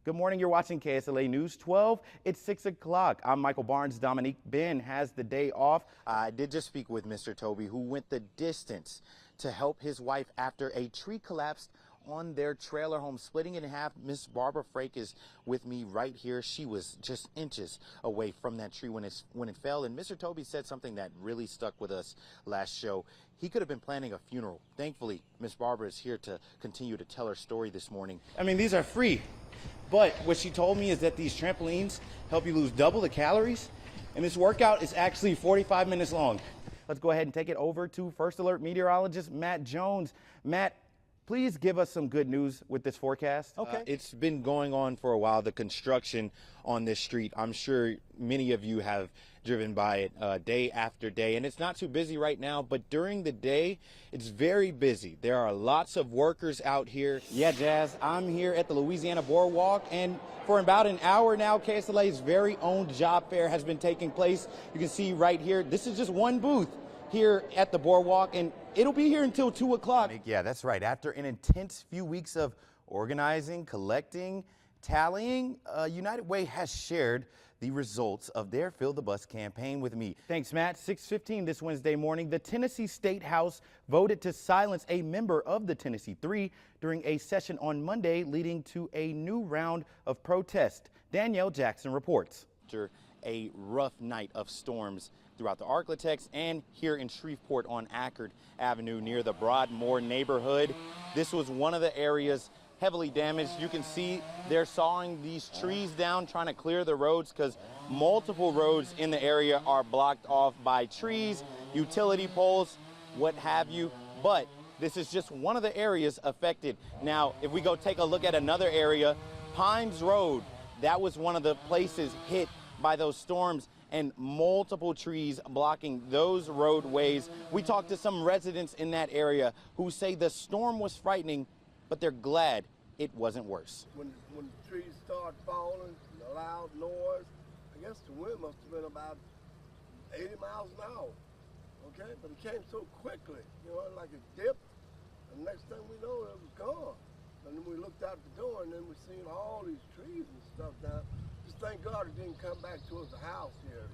Good morning. You're watching KSLA News 12. It's 6 o'clock. I'm Michael Barnes. Dominique Ben has the day off. I did just speak with Mr. Toby, who went the distance to help his wife after a tree collapsed on their trailer home, splitting it in half. Miss Barbara Frake is with me right here. She was just inches away from that tree when it fell. And Mr. Toby said something that really stuck with us last show. He could have been planning a funeral. Thankfully, Miss Barbara is here to continue to tell her story this morning. I mean, these are free. But what she told me is that these trampolines help you lose double the calories. And this workout is actually 45 minutes long. Let's go ahead and take it over to First Alert meteorologist Matt Jones. Matt, please give us some good news with this forecast. Okay. It's been going on for a while, the construction on this street. I'm sure many of you have driven by it day after day, and it's not too busy right now, but during the day, it's very busy. There are lots of workers out here. Yeah, Jazz, I'm here at the Louisiana Boardwalk, and for about an hour now, KSLA's very own job fair has been taking place. You can see right here, this is just one booth here at the Boardwalk, and it'll be here until 2 o'clock. Yeah, that's right. After an intense few weeks of organizing, collecting, tallying, United Way has shared the results of their Fill the Bus campaign with me. Thanks, Matt. 6:15 this Wednesday morning, the Tennessee State House voted to silence a member of the Tennessee Three during a session on Monday, leading to a new round of protest. Danielle Jackson reports. After a rough night of storms throughout the Arklatex and here in Shreveport on Ackerd Avenue near the Broadmoor neighborhood, this was one of the areas heavily damaged. You can see they're sawing these trees down, trying to clear the roads because multiple roads in the area are blocked off by trees, utility poles, what have you. But this is just one of the areas affected. Now, if we go take a look at another area, Pines Road, that was one of the places hit by those storms, and multiple trees blocking those roadways. We talked to some residents in that area who say the storm was frightening, but they're glad it wasn't worse. When the trees start falling, the loud noise, I guess the wind must have been about 80 miles an hour, okay? But it came so quickly, you know, like a dip, and the next thing we know, it was gone. And then we looked out the door, and then we seen all these trees and stuff down. Just thank God it didn't come back towards the house area.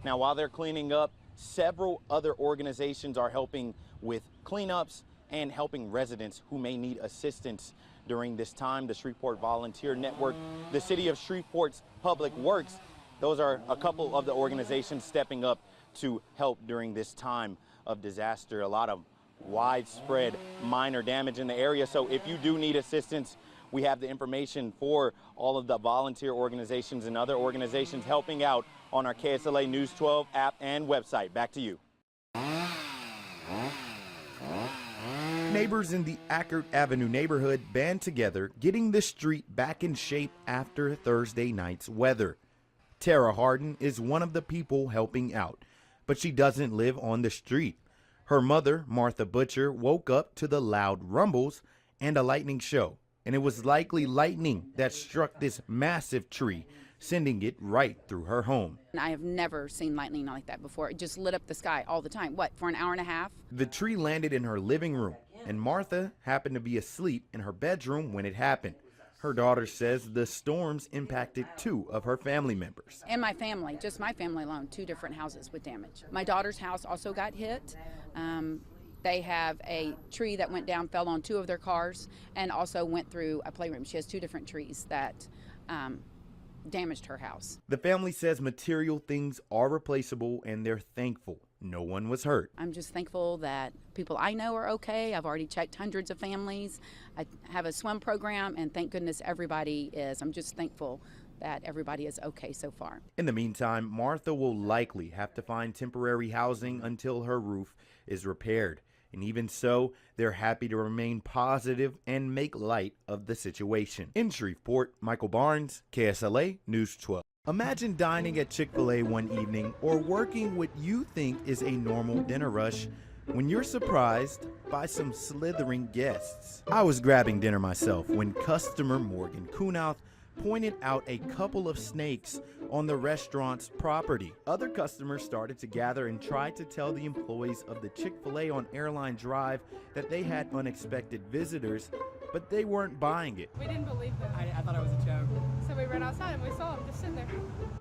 Now, while they're cleaning up, several other organizations are helping with cleanups and helping residents who may need assistance during this time. The Shreveport Volunteer Network, the City of Shreveport's Public Works, those are a couple of the organizations stepping up to help during this time of disaster. A lot of widespread minor damage in the area. So if you do need assistance, we have the information for all of the volunteer organizations and other organizations helping out on our KSLA News 12 app and website. Back to you. Neighbors in the Ackerd Avenue neighborhood band together, getting the street back in shape after Thursday night's weather. Tara Harden is one of the people helping out, but she doesn't live on the street. Her mother, Martha Butcher, woke up to the loud rumbles and a lightning show, and it was likely lightning that struck this massive tree, sending it right through her home. I have never seen lightning like that before. It just lit up the sky all the time. What, for an hour and a half? The tree landed in her living room, and Martha happened to be asleep in her bedroom when it happened. Her daughter says the storms impacted 2 of her family members. And my family, just my family alone, 2 different houses with damage. My daughter's house also got hit. They have a tree that went down, fell on 2 of their cars, and also went through a playroom. She has 2 different trees that damaged her house. The family says material things are replaceable, and they're thankful no one was hurt. I'm just thankful that people I know are okay. I've already checked hundreds of families. I have a swim program, and thank goodness everybody is. I'm just thankful that everybody is okay so far. In the meantime, Martha will likely have to find temporary housing until her roof is repaired. And even so, they're happy to remain positive and make light of the situation. In Shreveport, Michael Barnes, KSLA News 12. Imagine dining at Chick-fil-A one evening or working what you think is a normal dinner rush when you're surprised by some slithering guests. I was grabbing dinner myself when customer Morgan Kuhnauth pointed out a couple of snakes on the restaurant's property. Other customers started to gather and tried to tell the employees of the Chick-fil-A on Airline Drive that they had unexpected visitors, but they weren't buying it. We didn't believe them. I thought it was a joke. So we ran outside and we saw them just sitting there.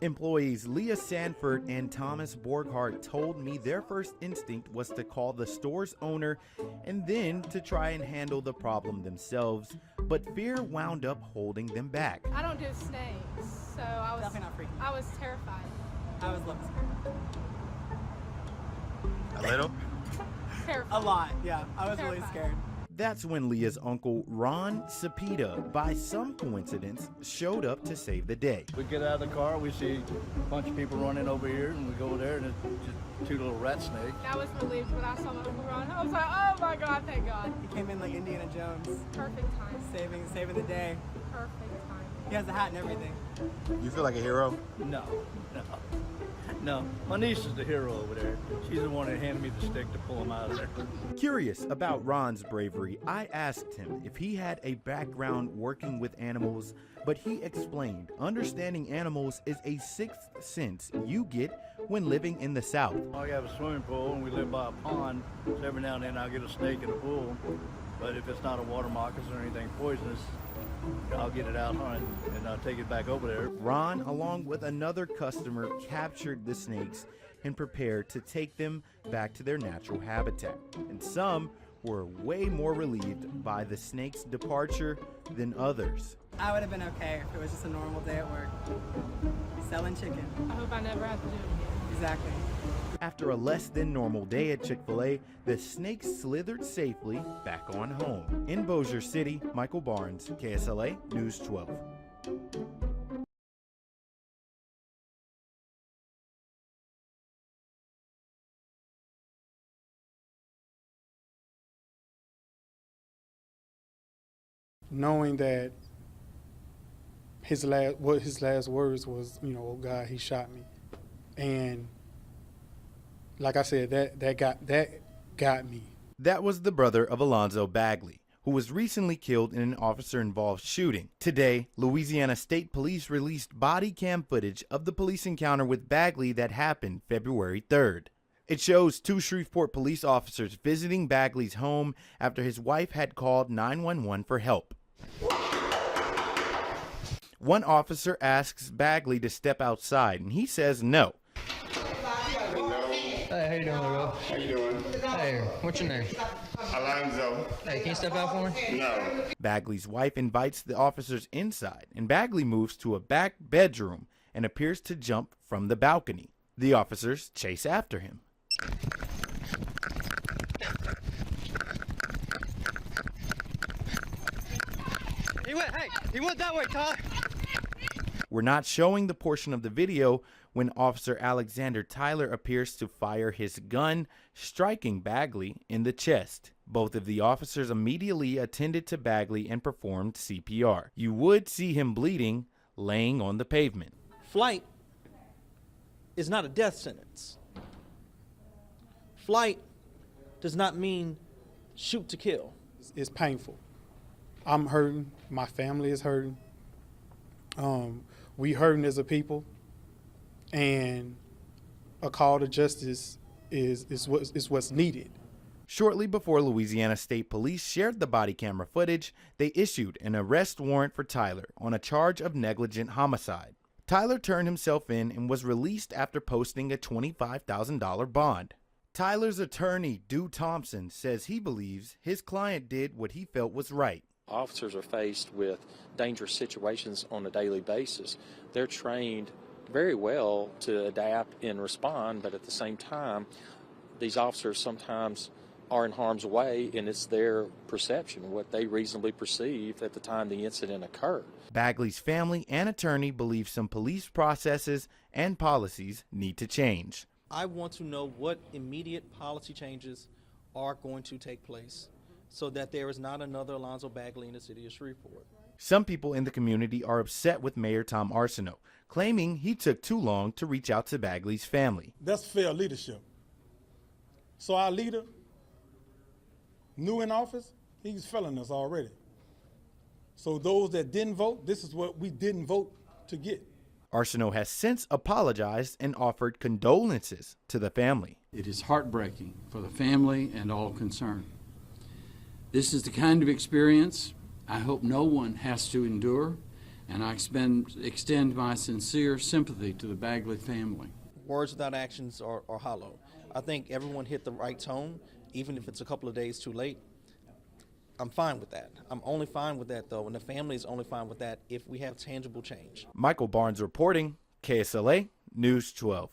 Employees Leah Sanford and Thomas Borghardt told me their first instinct was to call the store's owner and then to try and handle the problem themselves, but fear wound up holding them back. I don't do snakes, so Definitely not freaking. I was terrified. I was a little scared. A little? Terrified. A lot, yeah. I was really Terrified. scared. That's when Leah's uncle, Ron Cepeda, by some coincidence, showed up to save the day. We get out of the car, we see a bunch of people running over here, and we go over there, and it's just two little rat snakes. I was relieved when I saw my uncle run. I was like, oh my God, thank God. He came in like Indiana Jones, Perfect time. saving the day. Perfect time. He has a hat and everything. You feel like a hero? No. My niece is the hero over there. She's the one that handed me the stick to pull him out of there. Curious about Ron's bravery, I asked him if he had a background working with animals, but he explained understanding animals is a sixth sense you get when living in the South. I have a swimming pool, and we live by a pond, so every now and then I'll get a snake in the pool. But if it's not a water moccasin or anything poisonous, I'll get it out and I'll take it back over there. Ron, along with another customer, captured the snakes and prepared to take them back to their natural habitat. And some were way more relieved by the snake's departure than others. I would have been okay if it was just a normal day at work. Selling chicken. I hope I never have to do it again. Exactly. After a less than normal day at Chick-fil-A, the snakes slithered safely back on home. In Bossier City, Michael Barnes, KSLA News 12. Knowing that his last words was, oh God, he shot me, and like I said, that got me. That was the brother of Alonzo Bagley, who was recently killed in an officer-involved shooting. Today, Louisiana State Police released body cam footage of the police encounter with Bagley that happened February 3rd. It shows two Shreveport police officers visiting Bagley's home after his wife had called 911 for help. One officer asks Bagley to step outside, and he says no. Hey, how you doing, bro? How you doing? Hey, what's your name? Alonzo. Hey, can you step out for me? No. Bagley's wife invites the officers inside, and Bagley moves to a back bedroom and appears to jump from the balcony. The officers chase after him. He went that way, Todd. We're not showing the portion of the video when Officer Alexander Tyler appears to fire his gun, striking Bagley in the chest. Both of the officers immediately attended to Bagley and performed CPR. You would see him bleeding, laying on the pavement. Flight is not a death sentence. Flight does not mean shoot to kill. It's painful. I'm hurting. My family is hurting. We hurting as a people, and a call to justice is what's needed. Shortly before Louisiana State Police shared the body camera footage, they issued an arrest warrant for Tyler on a charge of negligent homicide. Tyler turned himself in and was released after posting a $25,000 bond. Tyler's attorney, Dew Thompson, says he believes his client did what he felt was right. Officers are faced with dangerous situations on a daily basis. They're trained very well to adapt and respond, but at the same time, these officers sometimes are in harm's way, and it's their perception, what they reasonably perceive at the time the incident occurred. Bagley's family and attorney believe some police processes and policies need to change. I want to know what immediate policy changes are going to take place so that there is not another Alonzo Bagley in the city of Shreveport. Some people in the community are upset with Mayor Tom Arsenault, claiming he took too long to reach out to Bagley's family. That's fair leadership. So our leader, new in office, he's failing us already. So those that didn't vote, this is what we didn't vote to get. Arsenault has since apologized and offered condolences to the family. It is heartbreaking for the family and all concerned. This is the kind of experience I hope no one has to endure, and I extend my sincere sympathy to the Bagley family. Words without actions are hollow. I think everyone hit the right tone, even if it's a couple of days too late. I'm fine with that. I'm only fine with that, though, and the family is only fine with that if we have tangible change. Michael Barnes reporting, KSLA News 12.